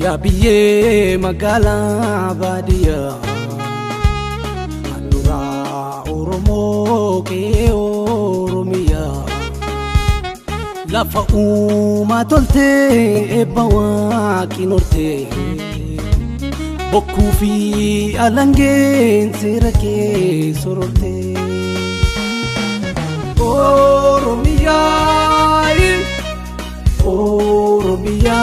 Ya biye magala badia Handura oromo ke oromia Lafa tolte ebawa kinorte Bokku fi alangen sirake sororte Oromia Oromia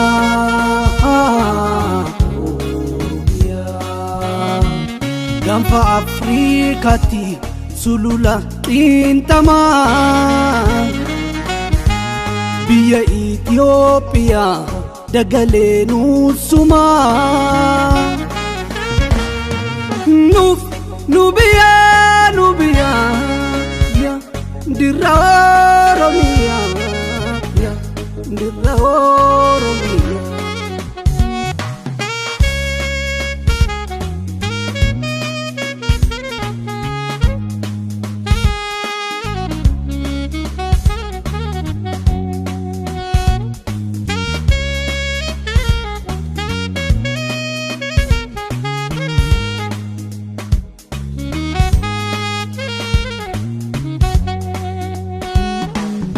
Gampa Afrikati sulula intama Biya Ethiopia dagale nusuma Nubia ya dirra Oromia ya dirra Oromia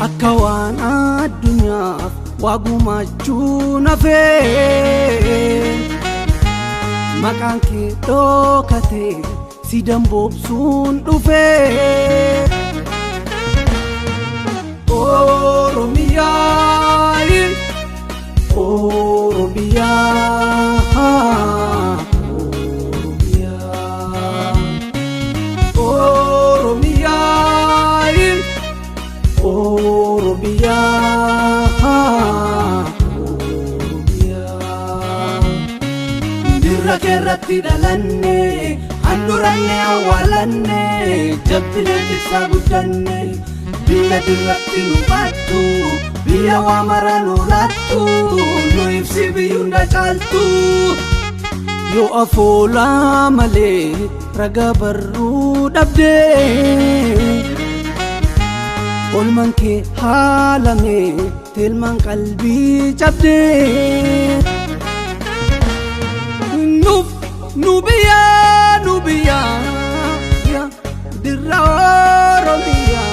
Akawan adunya wagumachuna fe Makan kito kate sidambob sun dufe Oromia Oromia Oromia Oromia Dirra kerratti dalanne Anduranne awalanne Jabdile tisa guddanne Biyya dirratti nu baattu Biyya waamara nu laattu Nu ibsi biyyunda caaltu Yoo afoola malee raga barruu dhabde Olman ke halame telman qalbi cabde Nubia ya dirra Oromia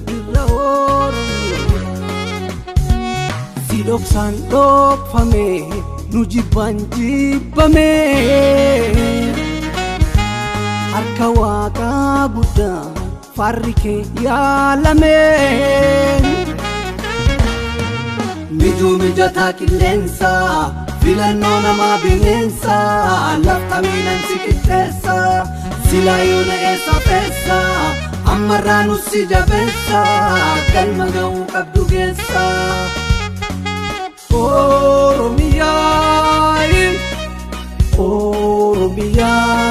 dirra Oromia Sidoksan dokfame nujibban jibbame Harka waaqa guddaa Farrike yaalamen Miju mijata qilleensa filannoo namaa bineensa lafta miinan si qixxeessa silaa yoona eessa feessa ammarraa nussi jabeessa galma ga'uu qabdu geessa Oromiyaa Oromiyaa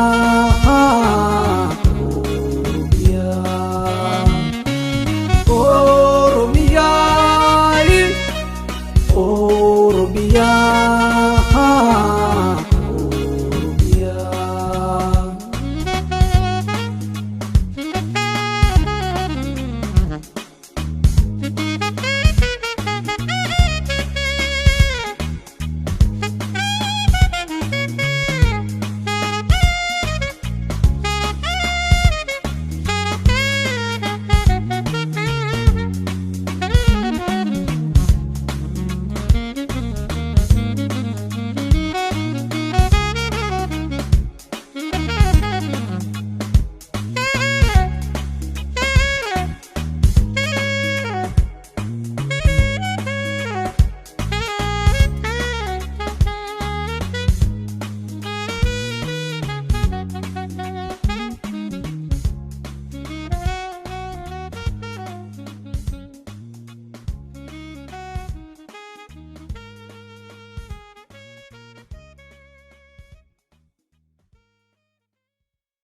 Oromia